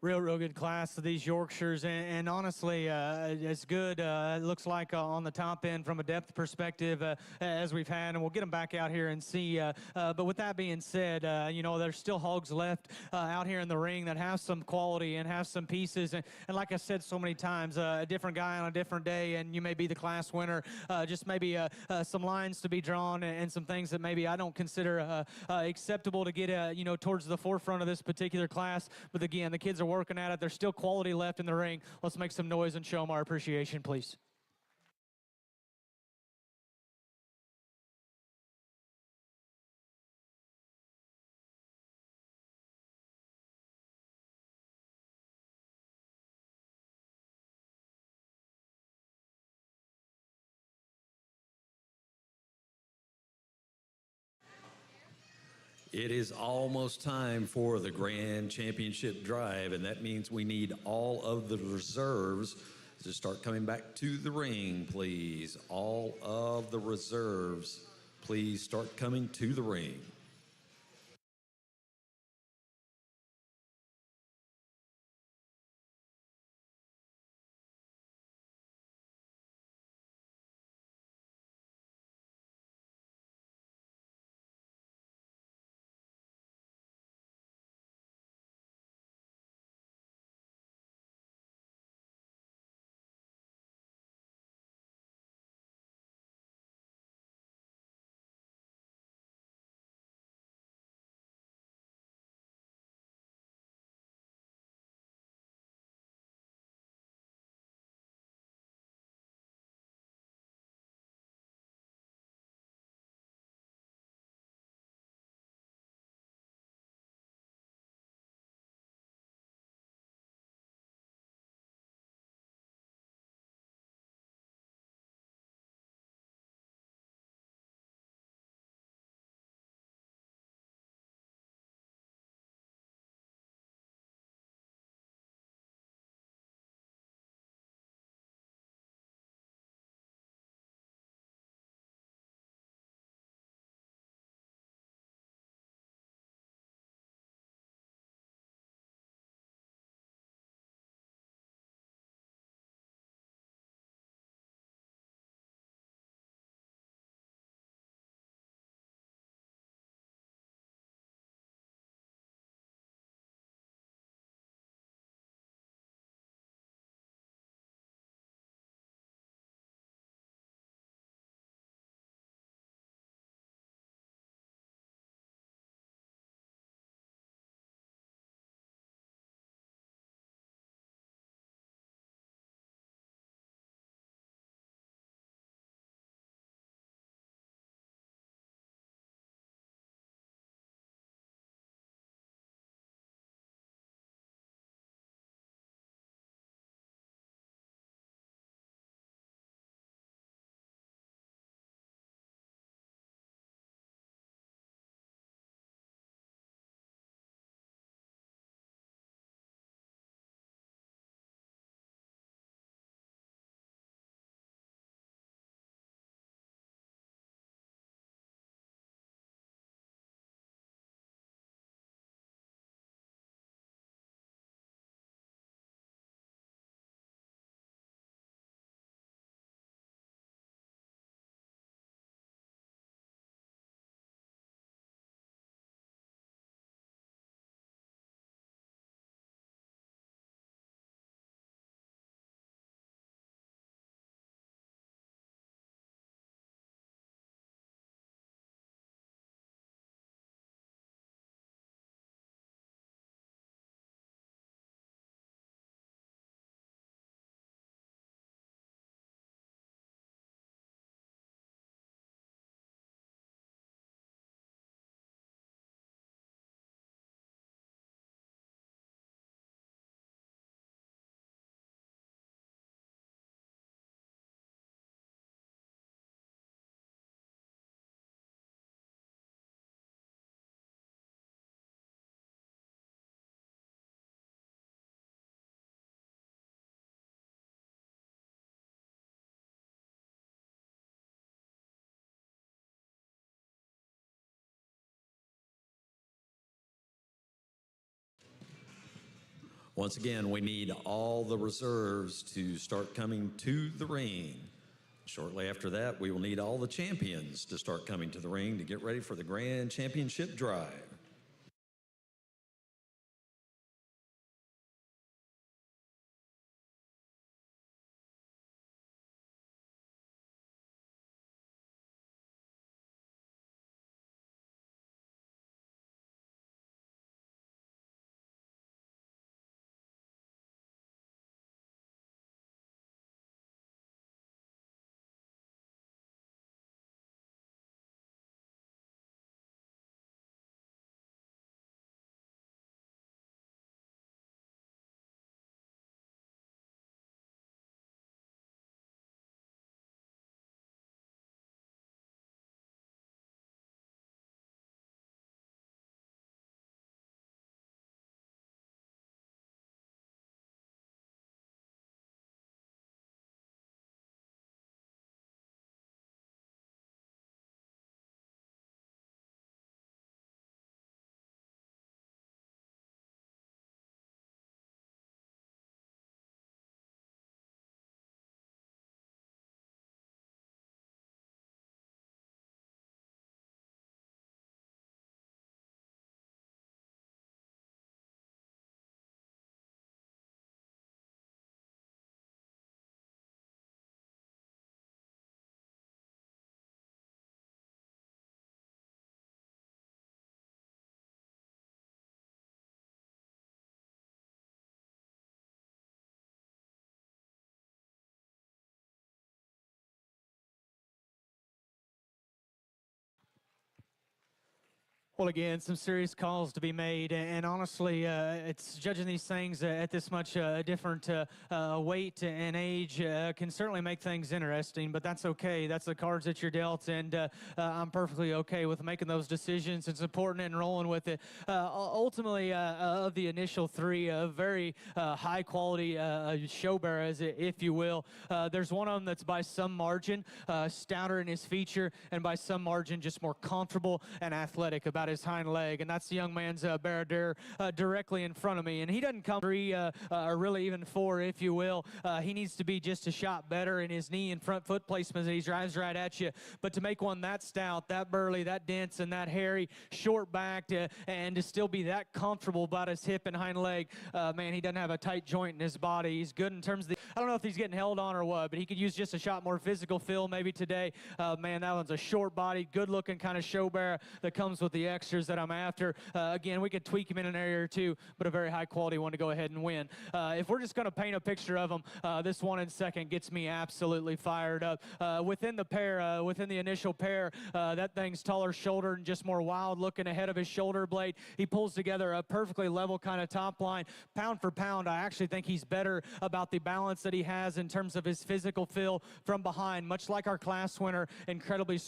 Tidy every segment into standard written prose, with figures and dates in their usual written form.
Real good class of these Yorkshires, and honestly, it's good. It looks like on the top end from a depth perspective as we've had, and we'll get them back out here and see. But with that being said, there's still hogs left out here in the ring that have some quality and have some pieces. And like I said so many times, a different guy on a different day, and you may be the class winner. Just maybe some lines to be drawn and some things that maybe I don't consider acceptable to get towards the forefront of this particular class. But again, the kids are working at it. There's still quality left in the ring. Let's make some noise and show them our appreciation, please. It is almost time for the Grand Championship Drive, and that means we need all of the reserves to start coming back to the ring, please. All of the reserves, please start coming to the ring. Once again, we need all the reserves to start coming to the ring. Shortly after that, we will need all the champions to start coming to the ring to get ready for the Grand Championship Drive. Well, again, some serious calls to be made, and honestly, it's judging these things at this much different weight and age can certainly make things interesting, but that's okay. That's the cards that you're dealt, and I'm perfectly okay with making those decisions and supporting it and rolling with it. Ultimately, of the initial three, very high-quality show bearers, if you will, there's one of them that's by some margin stouter in his feature, and by some margin just more comfortable and athletic about his hind leg, and that's the young man's Barrows directly in front of me, and he doesn't come three or really even four, if you will. He needs to be just a shot better in his knee and front foot placement as he drives right at you, but to make one that stout, that burly, that dense, and that hairy, short-backed, and to still be that comfortable about his hip and hind leg, man, he doesn't have a tight joint in his body. He's good in terms of the, I don't know if he's getting held on or what, but he could use just a shot more physical feel maybe today. Man, that one's a short-bodied, good-looking kind of show bearer that comes with the extras that I'm after. Again, we could tweak him in an area or two, but a very high-quality one to go ahead and win. If we're just going to paint a picture of him, this one in second gets me absolutely fired up. Within the pair, within the initial pair, that thing's taller shouldered and just more wild-looking ahead of his shoulder blade. He pulls together a perfectly level kind of top line. Pound for pound, I actually think he's better about the balance that he has in terms of his physical feel from behind, much like our class winner, incredibly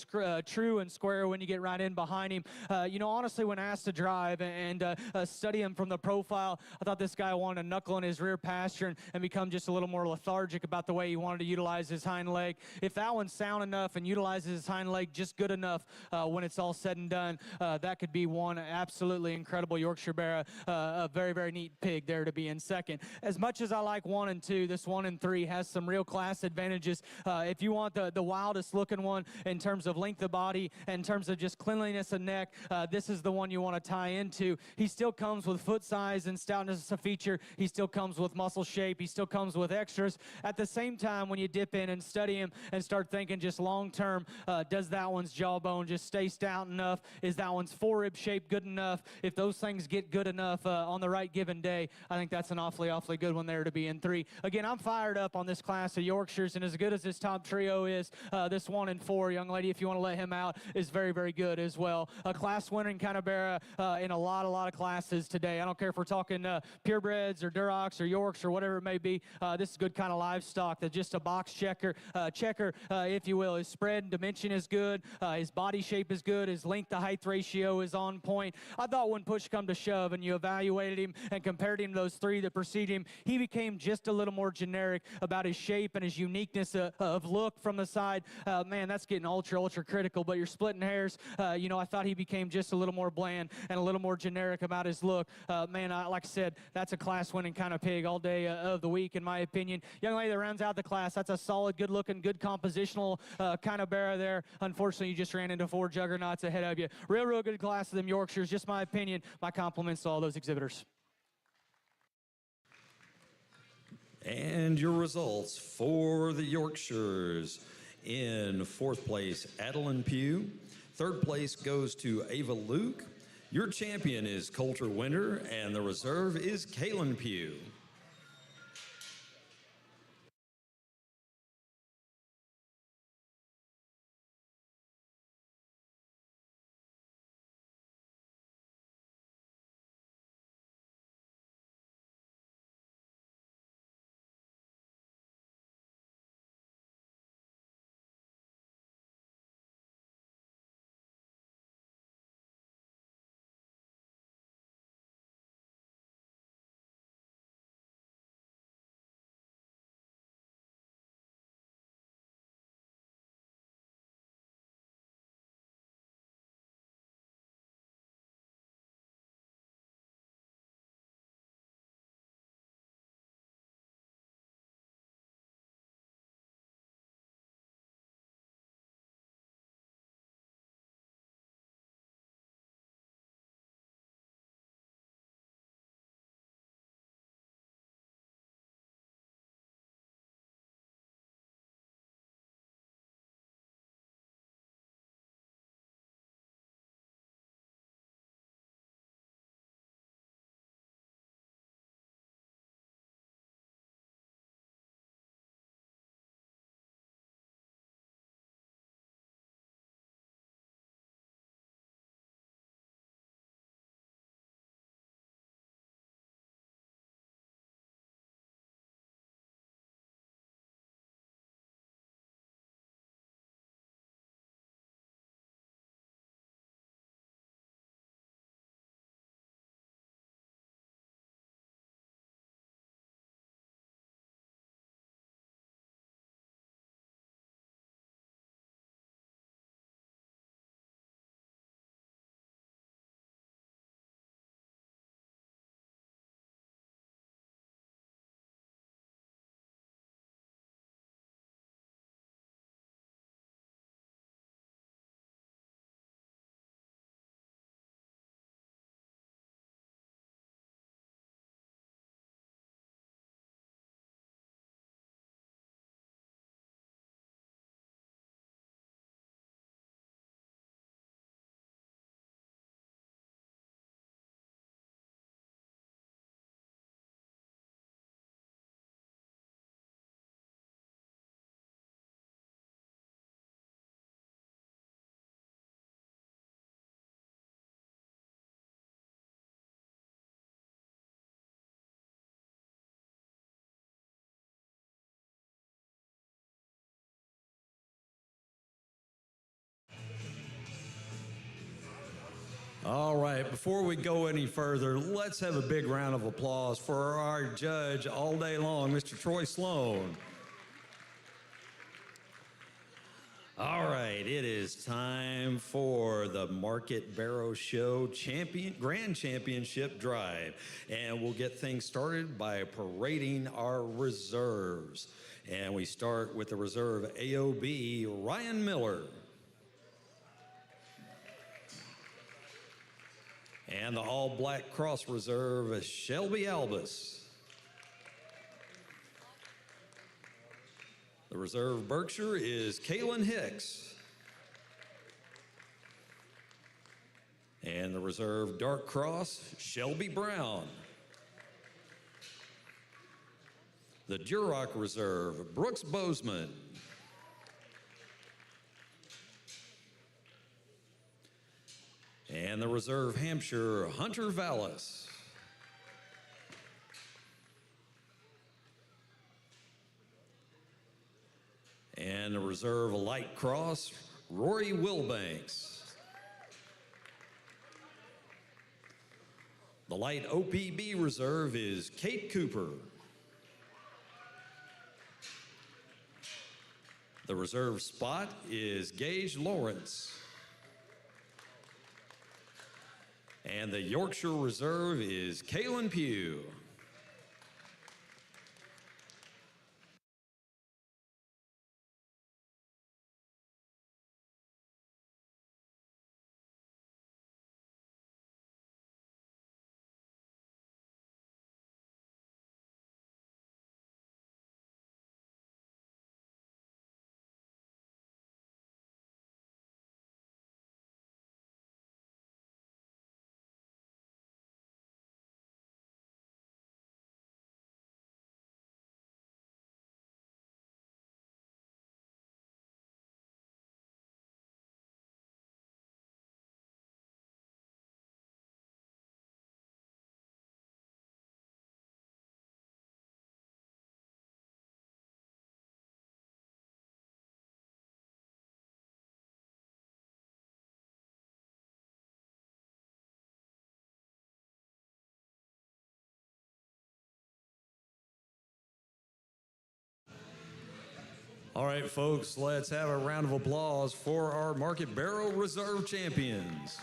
true and square when you get right in behind him. You know, honestly, when asked to drive and study him from the profile, I thought this guy wanted to knuckle in his rear pasture and become just a little more lethargic about the way he wanted to utilize his hind leg. If that one's sound enough and utilizes his hind leg just good enough when it's all said and done, that could be one absolutely incredible Yorkshire Barrow, a very, very neat pig there to be in second. As much as I like 1 and 2, this 1 and 3 has some real class advantages. If you want the wildest looking one in terms of length of body, in terms of just cleanliness of neck, this is the one you want to tie into. He still comes with foot size and stoutness as a feature. He still comes with muscle shape. He still comes with extras. At the same time, when you dip in and study him and start thinking just long term, does that one's jawbone just stay stout enough? Is that one's forerib shape good enough? If those things get good enough on the right given day, I think that's an awfully good one there to be in 3. Again, I'm fired up on this class of Yorkshires, and as good as this top trio is, this 1 and 4, young lady, if you want to let him out, is very, very good as well. A class winning kind of Barrow in a lot of classes today. I don't care if we're talking purebreds or Durocs or Yorks or whatever it may be. This is good kind of livestock. That's just a box checker, if you will. His spread and dimension is good. His body shape is good. His length to height ratio is on point. I thought when push come to shove and you evaluated him and compared him to those 3 that preceded him, he became just a little more generic about his shape and his uniqueness of look from the side. Man, that's getting ultra critical, but you're splitting hairs. You know, I thought he became just just a little more bland and a little more generic about his look. Man, like I said, that's a class-winning kind of pig all day of the week, in my opinion. Young lady that rounds out the class, that's a solid, good-looking, good compositional kind of barrow there. Unfortunately, you just ran into 4 juggernauts ahead of you. Real good class of them Yorkshires, just my opinion. My compliments to all those exhibitors. And your results for the Yorkshires. In 4th place, Adeline Pugh. 3rd place goes to Ava Luke. Your champion is Coulter Winter, and the reserve is Kaylin Pugh. All right, before we go any further, let's have a big round of applause for our judge all day long, Mr. Troy Sloan. All right, it is time for the Market Barrow Show Grand Championship Drive. And we'll get things started by parading our reserves. And we start with the reserve AOB, Ryan Miller. And the all-black cross reserve, Shelby Albus. The reserve Berkshire is Kaylin Hicks. And the reserve dark cross, Shelby Brown. The Duroc reserve, Brooks Bozeman. And the reserve Hampshire, Hunter Vallis. And the reserve light cross, Rory Wilbanks. The light OPB reserve is Kate Cooper. The reserve spot is Gage Lawrence. And the Yorkshire Reserve is Kaylin Pugh. All right, folks, let's have a round of applause for our Market Barrow Reserve champions.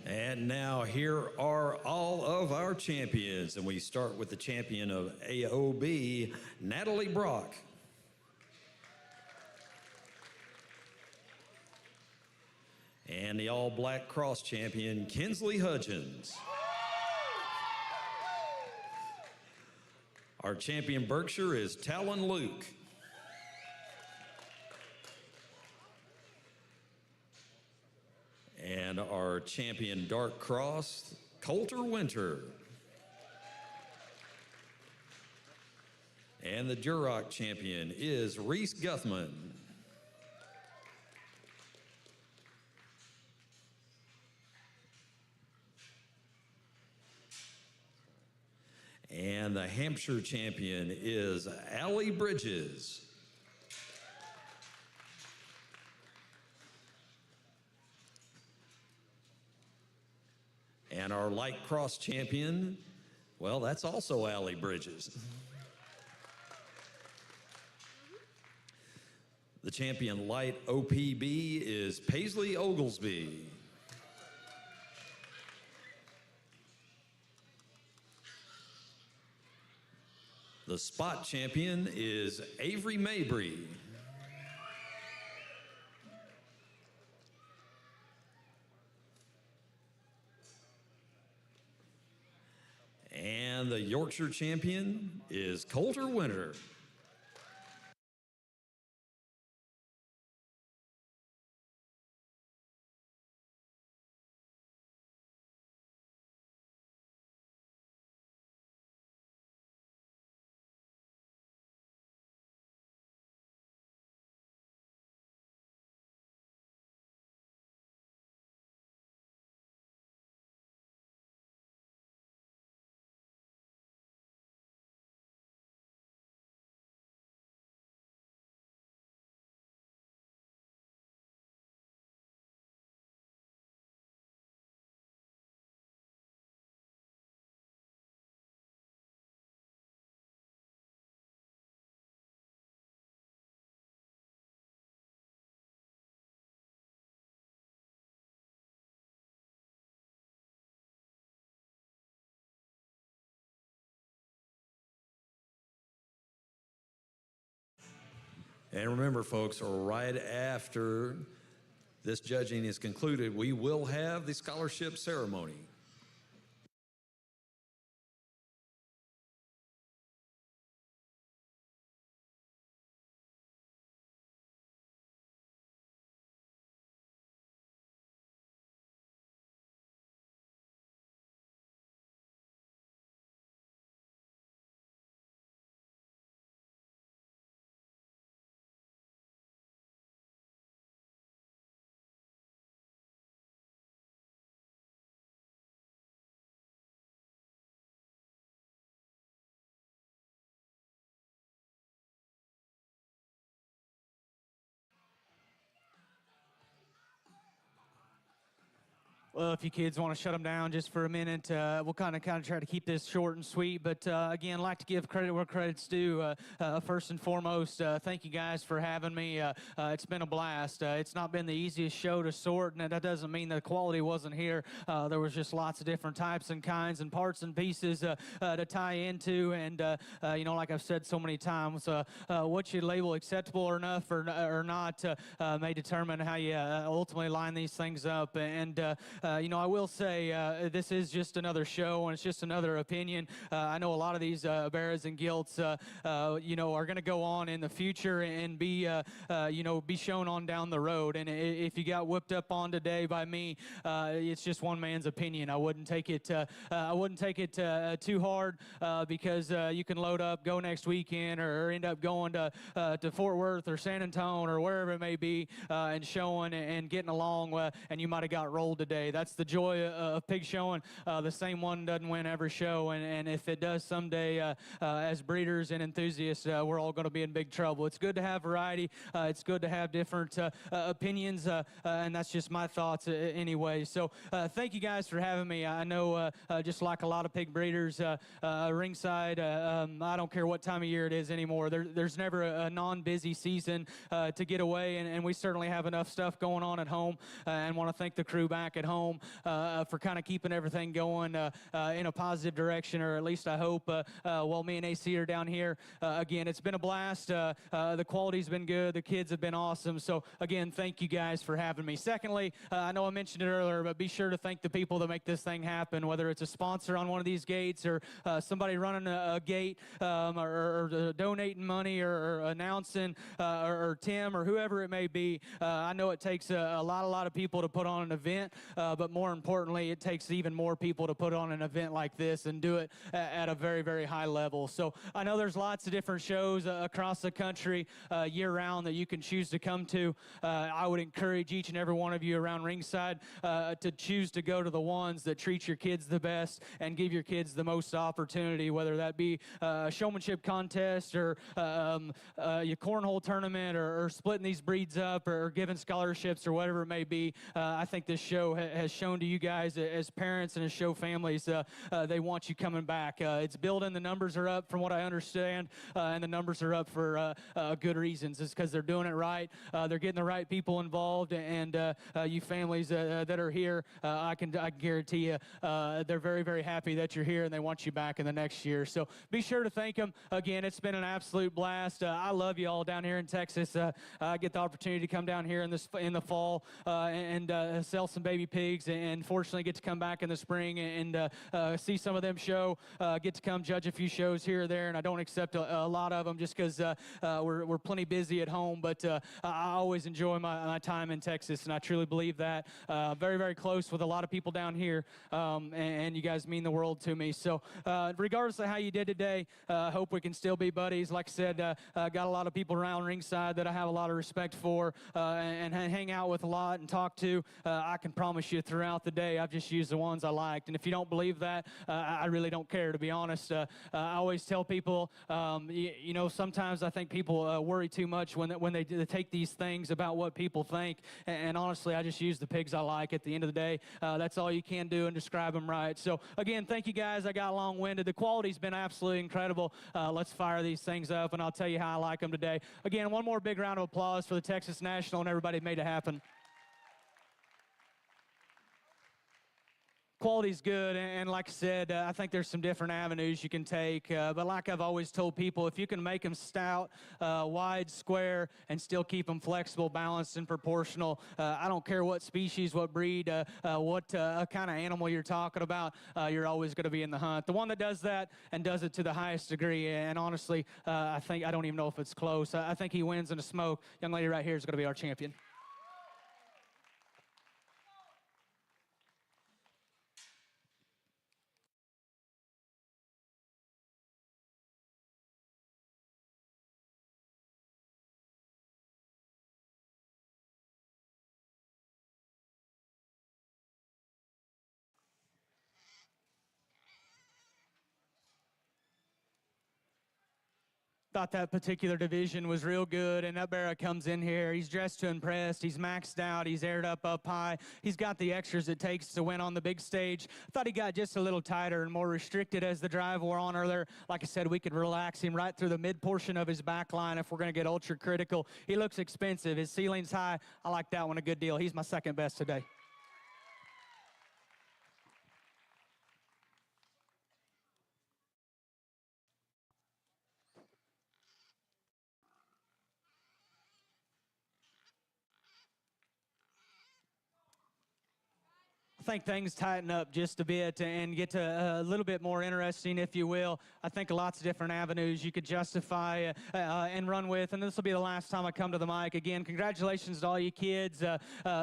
And now here are all of our champions. And we start with the champion of AOB, Natalie Brock. And the all-black cross champion, Kinsley Hudgens. Our champion Berkshire is Talon Luke. And our champion dark cross, Coulter Winter. And the Duroc champion is Reese Guthman. And the Hampshire champion is Allie Bridges. And our light cross champion, well, that's also Allie Bridges. The champion light OPB is Paisley Oglesby. The spot champion is Avery Mabry. And the Yorkshire champion is Coulter Winter. And remember, folks, right after this judging is concluded, we will have the scholarship ceremony. Well, if you kids want to shut them down just for a minute, we'll kind of try to keep this short and sweet. But again, like to give credit where credit's due. First and foremost, thank you guys for having me. It's been a blast. It's not been the easiest show to sort, and that doesn't mean the quality wasn't here. There was just lots of different types and kinds and parts and pieces to tie into. And like I've said so many times, what you label acceptable or enough or not may determine how you ultimately line these things up. And I will say this is just another show, and it's just another opinion. I know a lot of these Barrows and Gilts, are going to go on in the future and be shown on down the road. And if you got whipped up on today by me, it's just one man's opinion. I wouldn't take it. Too hard because you can load up, go next weekend, or end up going to Fort Worth or San Antonio or wherever it may be, and showing and getting along, and you might have got rolled today. That's the joy of pig showing. The same one doesn't win every show, and if it does someday, as breeders and enthusiasts, we're all going to be in big trouble. It's good to have variety. It's good to have different opinions, and that's just my thoughts anyway. So thank you guys for having me. I know just like a lot of pig breeders, ringside, I don't care what time of year it is anymore. There's never a non-busy season to get away, and we certainly have enough stuff going on at home, and want to thank the crew back at home for kind of keeping everything going in a positive direction, or at least I hope, while me and AC are down here. Again, it's been a blast. The quality's been good. The kids have been awesome. So again, thank you guys for having me. Secondly, I know I mentioned it earlier, but be sure to thank the people that make this thing happen, whether it's a sponsor on one of these gates, or somebody running a gate, or donating money, or announcing, or Tim, or whoever it may be. I know it takes a lot of people to put on an event, but more importantly, it takes even more people to put on an event like this and do it at a very, very high level. So I know there's lots of different shows across the country year-round that you can choose to come to. I would encourage each and every one of you around ringside to choose to go to the ones that treat your kids the best and give your kids the most opportunity, whether that be a showmanship contest, or your cornhole tournament, or splitting these breeds up, or giving scholarships, or whatever it may be. I think this show has shown to you guys as parents and as show families, they want you coming back. It's building. The numbers are up from what I understand, and the numbers are up for good reasons. It's because they're doing it right. They're getting the right people involved, and you families that are here, I can guarantee you they're very, very happy that you're here, and they want you back in the next year. So be sure to thank them. Again, it's been an absolute blast. I love you all down here in Texas. I get the opportunity to come down here in the fall and sell some baby pigs, and fortunately get to come back in the spring and see some of them show. Get to come judge a few shows here or there, and I don't accept a lot of them just because we're plenty busy at home. But I always enjoy my time in Texas, and I truly believe that. Very, very close with a lot of people down here, and you guys mean the world to me. So regardless of how you did today, I hope we can still be buddies. Like I said, got a lot of people around ringside that I have a lot of respect for, and hang out with a lot and talk to. I can promise you throughout the day, I've just used the ones I liked. And if you don't believe that, I really don't care, to be honest. I always tell people, sometimes I think people worry too much when they take these things about what people think. And honestly, I just use the pigs I like at the end of the day. That's all you can do, and describe them right. So again, thank you guys. I got long-winded. The quality's been absolutely incredible. Let's fire these things up, and I'll tell you how I like them today. Again, one more big round of applause for the Texas National and everybody that made it happen. Quality's good, and like I said, I think there's some different avenues you can take, but like I've always told people, if you can make them stout, wide, square, and still keep them flexible, balanced, and proportional, I don't care what species, what breed, what kind of animal you're talking about, you're always going to be in the hunt. The one that does that and does it to the highest degree, and honestly, I don't even know if it's close. I think he wins in a smoke. Young lady right here is going to be our champion. thought that particular division was real good, and that Barrow comes in here. He's dressed to impress. He's maxed out. He's aired up high. He's got the extras it takes to win on the big stage. I thought he got just a little tighter and more restricted as the drive wore on earlier. Like I said, we could relax him right through the mid portion of his back line if we're going to get ultra critical. He looks expensive. His ceiling's high. I like that one a good deal. He's my second best today. I think things tighten up just a bit and get to a little bit more interesting, if you will. I think lots of different avenues you could justify and run with, and this will be the last time I come to the mic. Again, congratulations to all you kids,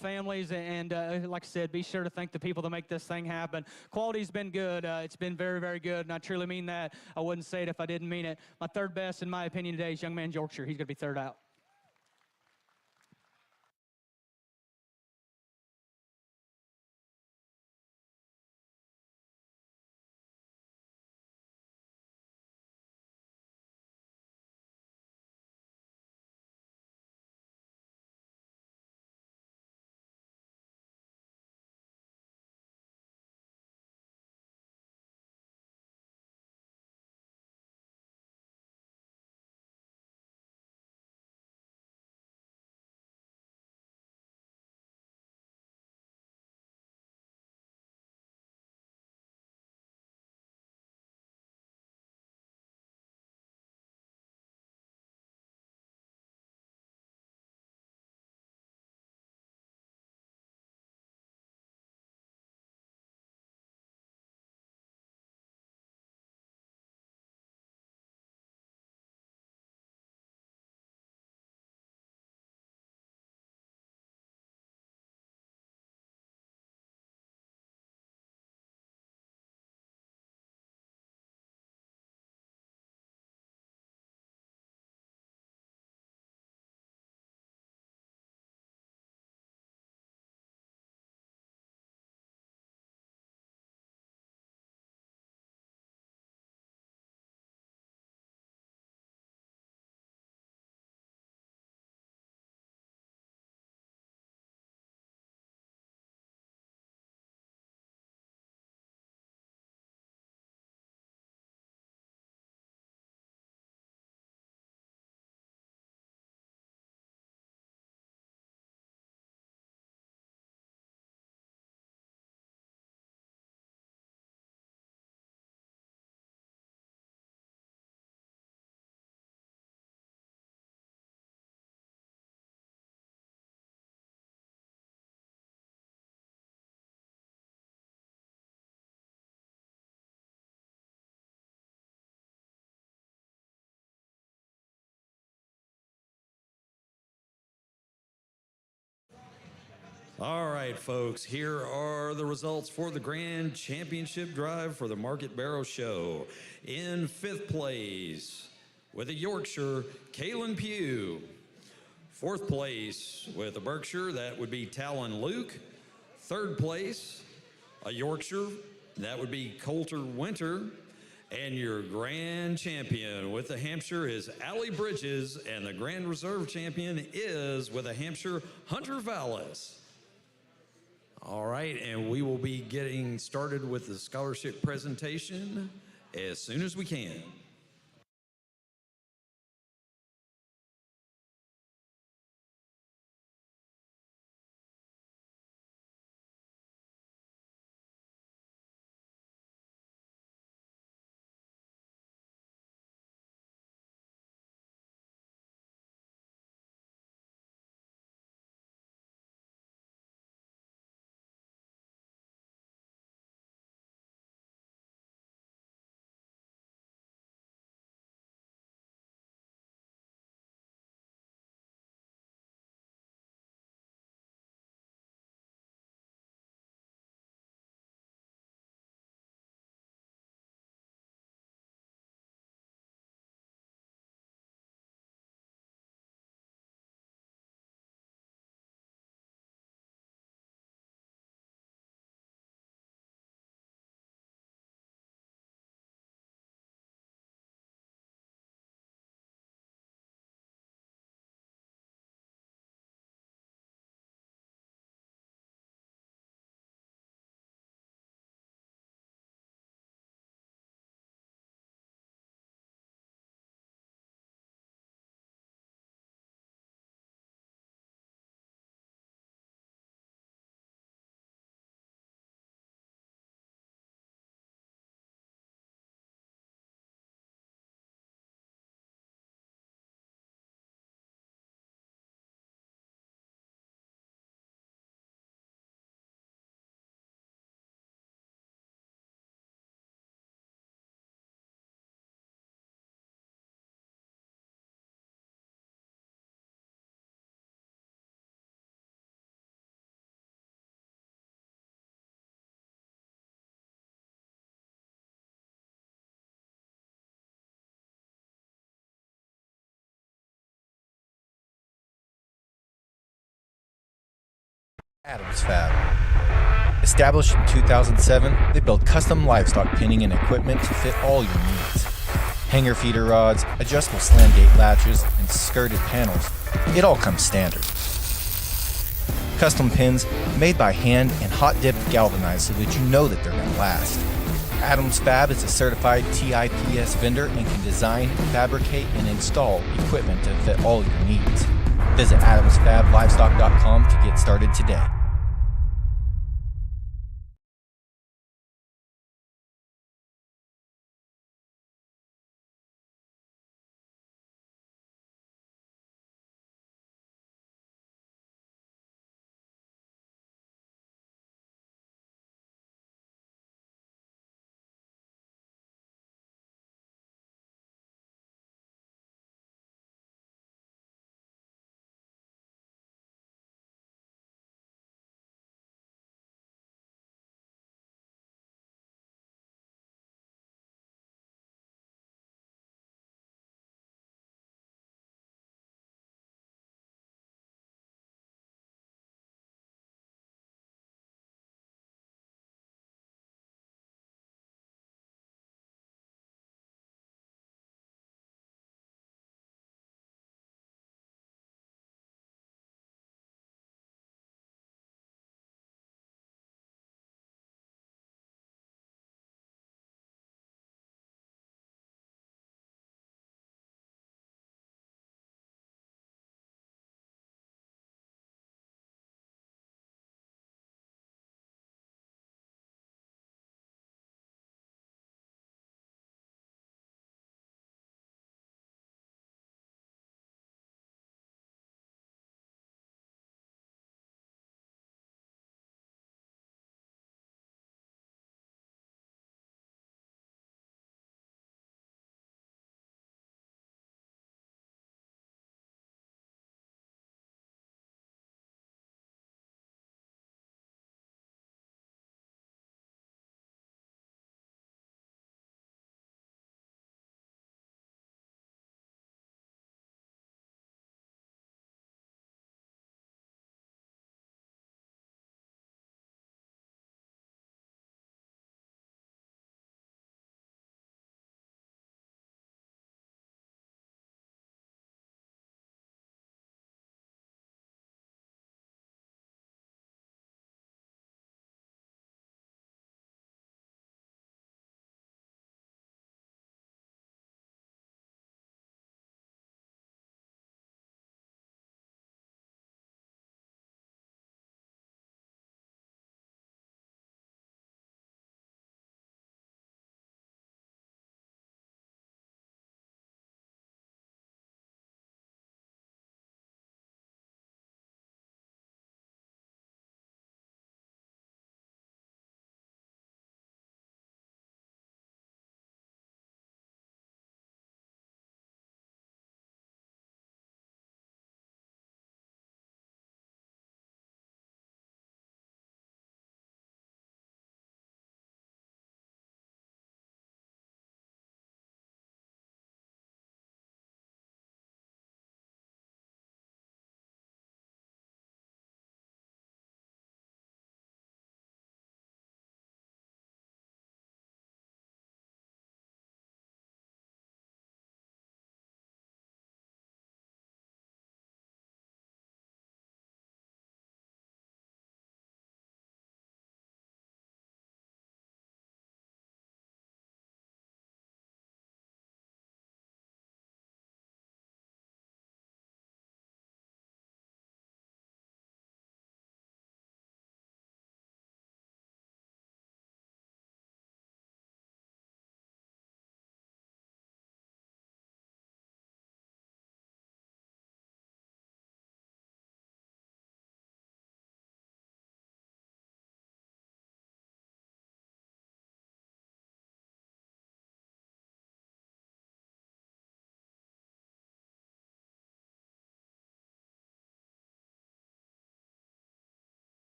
families, and like I said, be sure to thank the people that make this thing happen. Quality's been good. It's been very, very good, and I truly mean that. I wouldn't say it if I didn't mean it. My third best, in my opinion, today is Young Man Yorkshire. He's going to be third out. All right, folks, here are the results for the Grand Championship Drive for the Market Barrow Show. In fifth place, with a Yorkshire, Kalen Pugh. Fourth place, with a Berkshire, that would be Talon Luke. Third place, a Yorkshire, that would be Coulter Winter. And your grand champion with the Hampshire is Allie Bridges, and the Grand Reserve champion is with a Hampshire, Hunter Vallis. All right, and we will be getting started with the scholarship presentation as soon as we can. Adams Fab. Established in 2007, they build custom livestock pinning and equipment to fit all your needs. Hanger feeder rods, adjustable slam gate latches, and skirted panels. It all comes standard. Custom pins made by hand and hot dipped galvanized so that you know that they're going to last. Adams Fab is a certified TIPS vendor and can design, fabricate, and install equipment to fit all your needs. Visit AdamsFabLivestock.com to get started today.